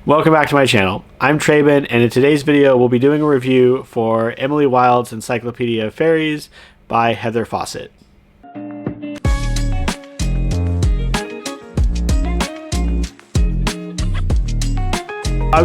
Welcome back to my channel. I'm Traben, and in today's video we'll be doing a review for Emily Wilde's Encyclopaedia of Fairies by Heather Fawcett. I'm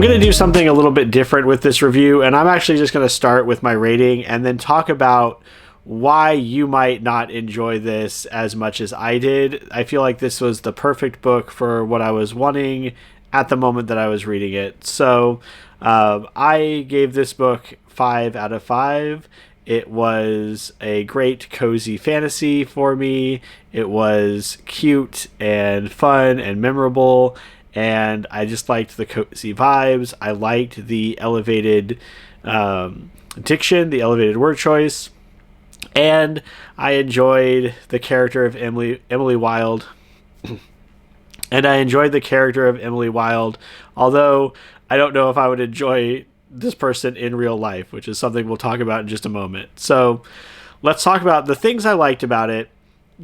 going to do something a little bit different with this review, and I'm actually just going to start with my rating and then talk about why you might not enjoy this as much as I did. I feel like this was the perfect book for what I was wanting at the moment that I was reading it. So I gave this book 5 out of 5. It was a great cozy fantasy for me. It was cute and fun and memorable, and I just liked the cozy vibes. I liked the elevated diction, the elevated word choice, and I enjoyed the character of Emily Wilde. And I enjoyed the character of Emily Wilde, although I don't know if I would enjoy this person in real life, which is something we'll talk about in just a moment. So let's talk about the things I liked about it,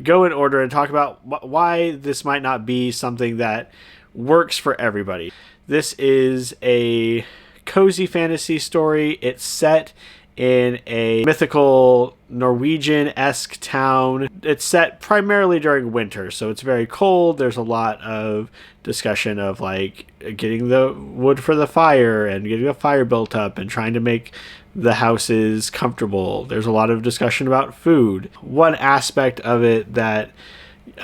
go in order, and talk about why this might not be something that works for everybody. This is a cozy fantasy story. It's set in a mythical Norwegian-esque town. It's set primarily during winter, so it's very cold. There's a lot of discussion of like getting the wood for the fire and getting a fire built up and trying to make the houses comfortable. There's a lot of discussion about food. One aspect of it that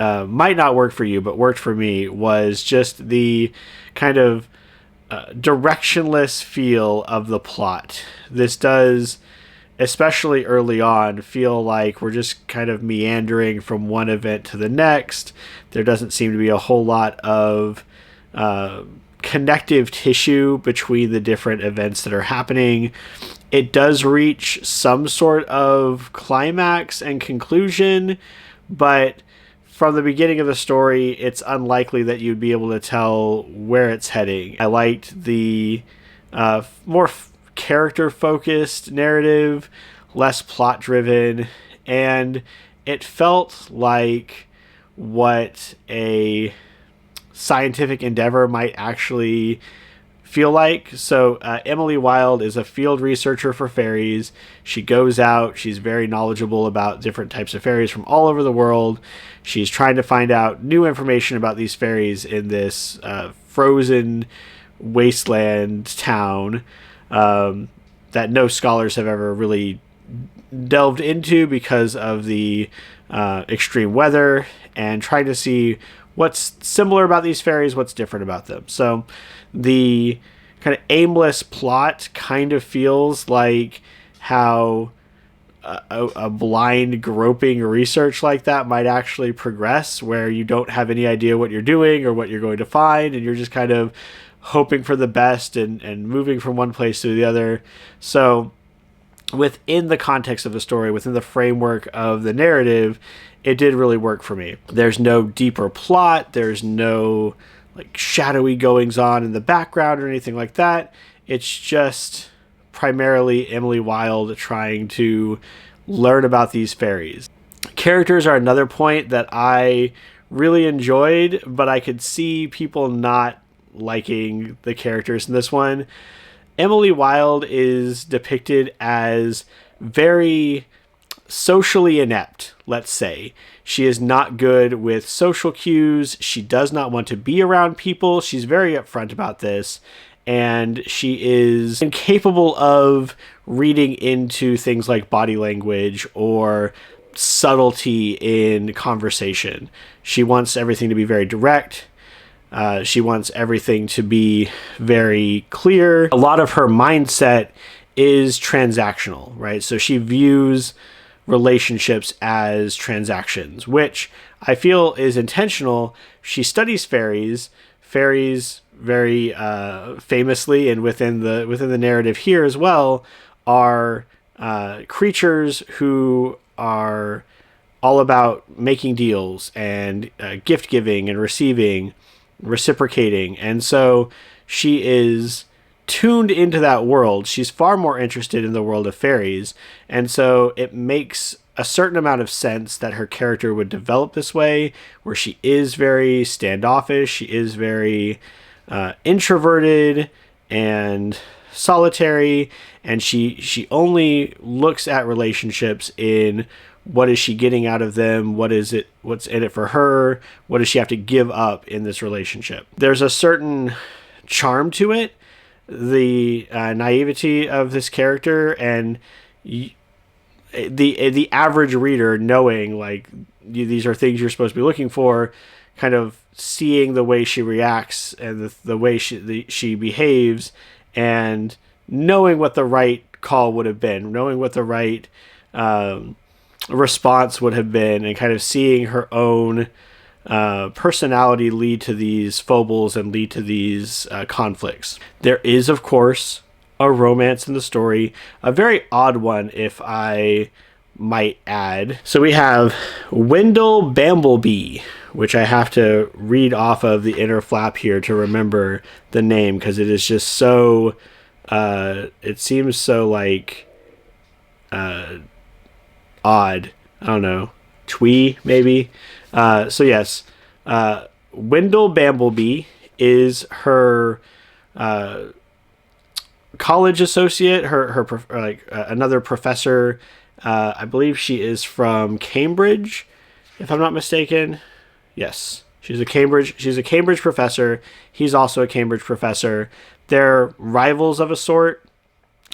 might not work for you but worked for me was just the kind of directionless feel of the plot. This does, especially early on, feel like we're just kind of meandering from one event to the next. There doesn't seem to be a whole lot of connective tissue between the different events that are happening. It does reach some sort of climax and conclusion, but from the beginning of the story, it's unlikely that you'd be able to tell where it's heading. I liked the more character-focused narrative, less plot-driven, and it felt like what a scientific endeavor might actually feel like. So Emily Wilde is a field researcher for fairies. She goes out, she's very knowledgeable about different types of fairies from all over the world. She's trying to find out new information about these fairies in this frozen wasteland town that no scholars have ever really delved into because of the extreme weather, and trying to see what's similar about these fairies, what's different about them. So the kind of aimless plot kind of feels like how a blind groping research like that might actually progress, where you don't have any idea what you're doing or what you're going to find, and you're just kind of hoping for the best and moving from one place to the other. So within the context of the story, within the framework of the narrative, it did really work for me. There's no deeper plot. There's no like shadowy goings on in the background or anything like that. It's just primarily Emily Wilde trying to learn about these fairies. Characters are another point that I really enjoyed, but I could see people not liking the characters in this one. Emily Wilde is depicted as very socially inept, let's say. She is not good with social cues. She does not want to be around people. She's very upfront about this. And she is incapable of reading into things like body language or subtlety in conversation. She wants everything to be very direct. She wants everything to be very clear. A lot of her mindset is transactional, right? So she views relationships as transactions, which I feel is intentional. She studies fairies. Fairies very famously, and within the narrative here as well, are creatures who are all about making deals and gift giving and receiving, reciprocating. And so she is tuned into that world. She's far more interested in the world of fairies, and so it makes a certain amount of sense that her character would develop this way, where she is very standoffish, she is very introverted and solitary, and she only looks at relationships in what is she getting out of them, what's in it for her, what does she have to give up in this relationship. There's a certain charm to it, the naivety of this character, and the average reader, knowing like these are things you're supposed to be looking for, kind of seeing the way she reacts and the way she behaves, and knowing what the right call would have been, knowing what the right response would have been, and kind of seeing her own personality lead to these foibles and lead to these conflicts. There is, of course, a romance in the story, a very odd one, if I might add. So we have Wendell Bamblebee, which I have to read off of the inner flap here to remember the name, because it is just so it seems so like odd. I don't know, twee maybe. So yes, Wendell Bamblebee is her college associate, another professor. I believe she is from Cambridge, if I'm not mistaken. Yes, she's a Cambridge professor. He's also a Cambridge professor. They're rivals of a sort,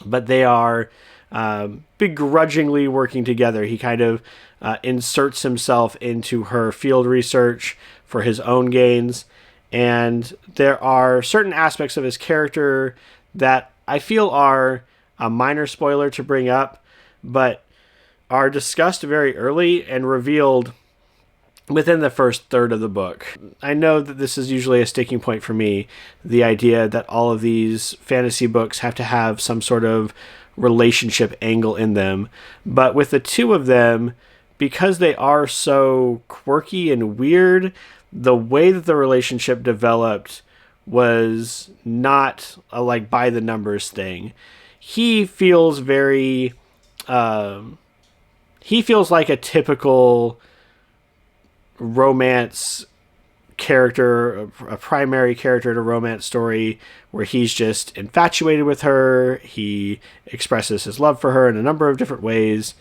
but they are begrudgingly working together. He kind of inserts himself into her field research for his own gains, and there are certain aspects of his character that I feel are a minor spoiler to bring up, but are discussed very early and revealed within the first third of the book. I know that this is usually a sticking point for me, the idea that all of these fantasy books have to have some sort of relationship angle in them, but with the two of them, because they are so quirky and weird, the way that the relationship developed was not a like by the numbers thing. He feels very he feels like a typical romance character, a primary character in a romance story, where he's just infatuated with her. He expresses his love for her in a number of different ways.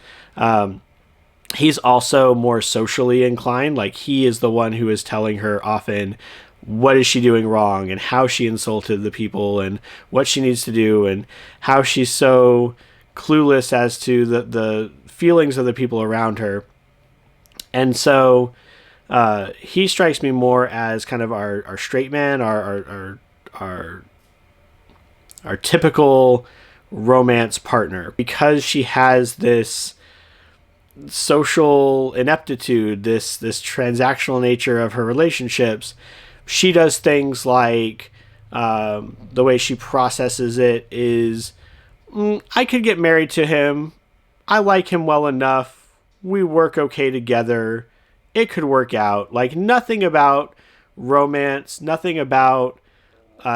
He's also more socially inclined. Like, he is the one who is telling her often what is she doing wrong and how she insulted the people and what she needs to do and how she's so clueless as to the feelings of the people around her. And so he strikes me more as kind of our straight man, our typical romance partner, because she has this social ineptitude, this transactional nature of her relationships. She does things like the way she processes it is, I could get married to him. I like him well enough. We work okay together. It could work out. Like, nothing about romance, nothing about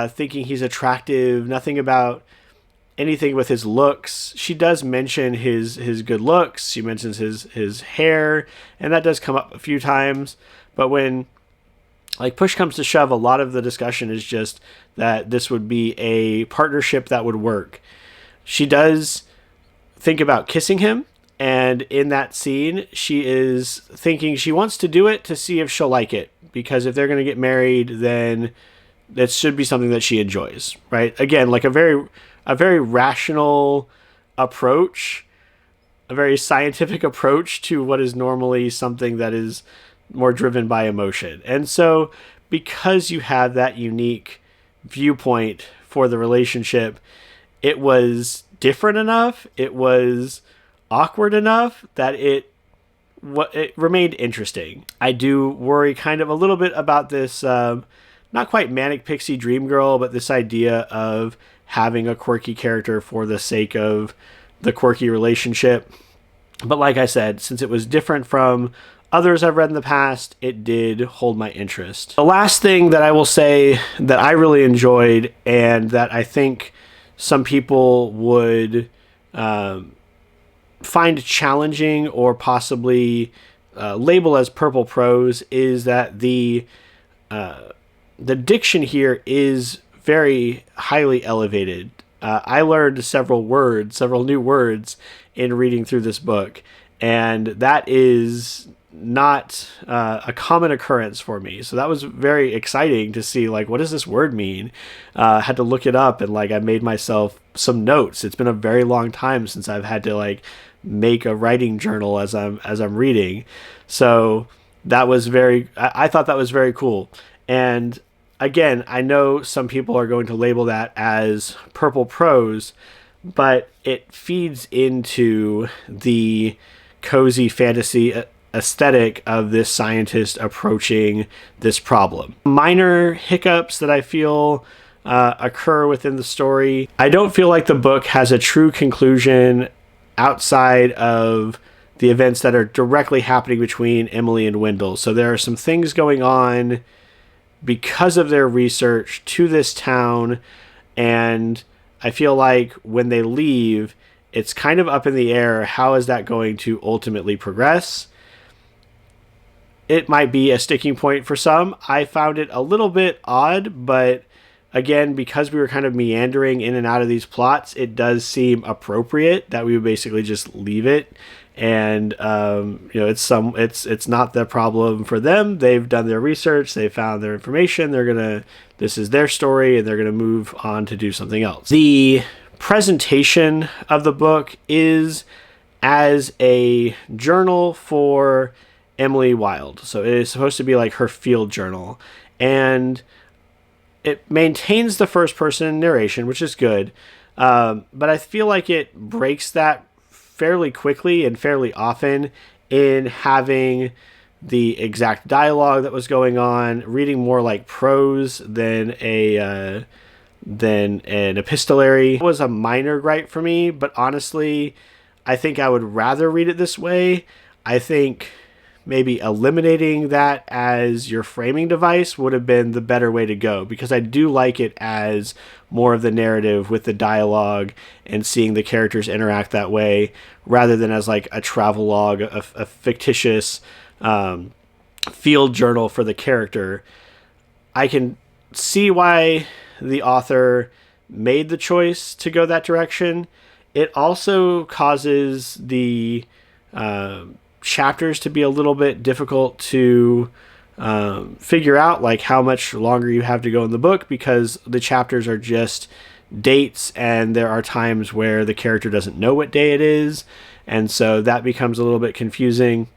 thinking he's attractive, nothing about anything with his looks. She does mention his good looks. She mentions his hair, and that does come up a few times. But when like push comes to shove, a lot of the discussion is just that this would be a partnership that would work. She does think about kissing him, and in that scene, she is thinking she wants to do it to see if she'll like it, because if they're going to get married, then it should be something that she enjoys, right? Again, like a very rational approach, a very scientific approach to what is normally something that is more driven by emotion. And so, because you have that unique viewpoint for the relationship, it was different enough, it was awkward enough that it remained interesting. I do worry kind of a little bit about this, not quite manic pixie dream girl, but this idea of having a quirky character for the sake of the quirky relationship. But like I said, since it was different from others I've read in the past, it did hold my interest. The last thing that I will say that I really enjoyed, and that I think some people would find challenging or possibly label as purple prose, is that the the diction here is very highly elevated. I learned several new words in reading through this book, and that is not a common occurrence for me. So that was very exciting to see, like, what does this word mean? Had to look it up, and like I made myself some notes. It's been a very long time since I've had to like make a writing journal as I'm reading. So that was I thought that was very cool. And again, I know some people are going to label that as purple prose, but it feeds into the cozy fantasy aesthetic of this scientist approaching this problem. Minor hiccups that I feel occur within the story. I don't feel like the book has a true conclusion outside of the events that are directly happening between Emily and Wendell. So there are some things going on because of their research to this town, and I feel like when they leave, it's kind of up in the air. How is that going to ultimately progress? It might be a sticking point for some. I found it a little bit odd, but again, because we were kind of meandering in and out of these plots, it does seem appropriate that we would basically just leave it. And it's not the problem for them. They've done their research, they found their information. This is their story, and they're gonna move on to do something else. The presentation of the book is as a journal for Emily Wilde. So it is supposed to be like her field journal, and it maintains the first person narration, which is good. But I feel like it breaks that fairly quickly and fairly often in having the exact dialogue that was going on, reading more like prose than an epistolary. It was a minor gripe for me, but honestly, I think I would rather read it this way. I think maybe eliminating that as your framing device would have been the better way to go, because I do like it as more of the narrative with the dialogue and seeing the characters interact that way, rather than as like a travelogue, a fictitious field journal for the character. I can see why the author made the choice to go that direction. It also causes the chapters to be a little bit difficult to figure out, like how much longer you have to go in the book, because the chapters are just dates, and there are times where the character doesn't know what day it is, and so that becomes a little bit confusing.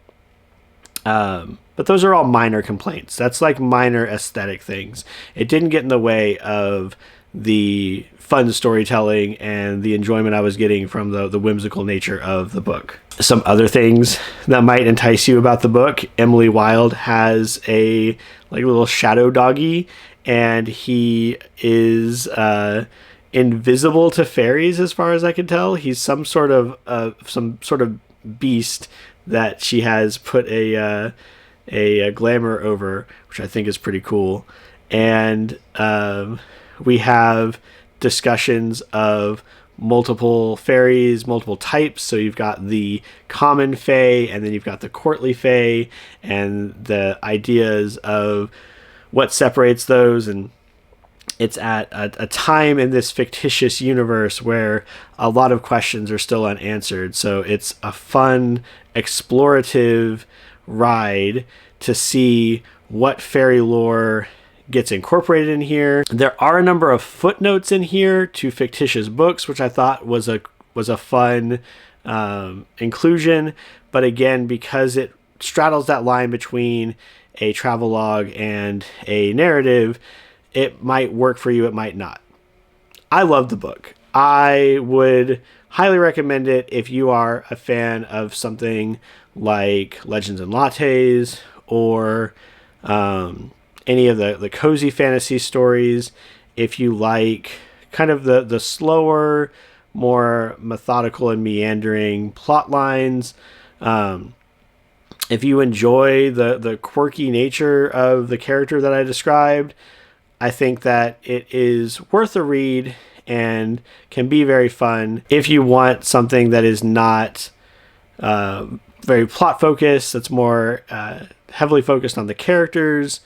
But those are all minor complaints. That's like minor aesthetic things. It didn't get in the way of the fun storytelling and the enjoyment I was getting from the whimsical nature of the book. Some other things that might entice you about the book: Emily Wilde has a like little shadow doggy, and he is invisible to fairies, as far as I can tell. He's some sort of beast that she has put a glamour over, which I think is pretty cool. And we have discussions of multiple fairies, multiple types. So you've got the common fae, and then you've got the courtly fae, and the ideas of what separates those. And it's at a time in this fictitious universe where a lot of questions are still unanswered. So it's a fun, explorative ride to see what fairy lore gets incorporated in here. There are a number of footnotes in here to fictitious books, which I thought was a fun inclusion. But again, because it straddles that line between a travelogue and a narrative, it might work for you, it might not. I love the book. I would highly recommend it if you are a fan of something like Legends and Lattes, or any of the cozy fantasy stories. If you like kind of the slower, more methodical and meandering plot lines, if you enjoy the quirky nature of the character that I described, I think that it is worth a read and can be very fun. If you want something that is not very plot focused, that's more heavily focused on the characters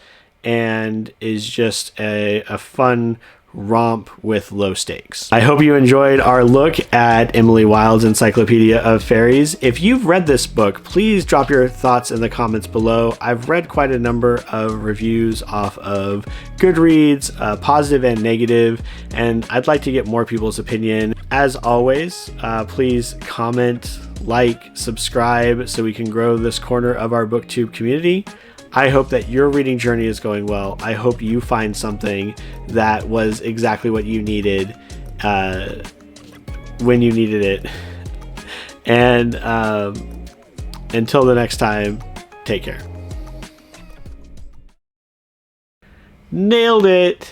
and is just a fun romp with low stakes. I hope you enjoyed our look at Emily Wilde's Encyclopedia of Faeries. If you've read this book, please drop your thoughts in the comments below. I've read quite a number of reviews off of Goodreads, positive and negative, and I'd like to get more people's opinion. As always, please comment, like, subscribe so we can grow this corner of our BookTube community. I hope that your reading journey is going well. I hope you find something that was exactly what you needed when you needed it. And until the next time, take care. Nailed it!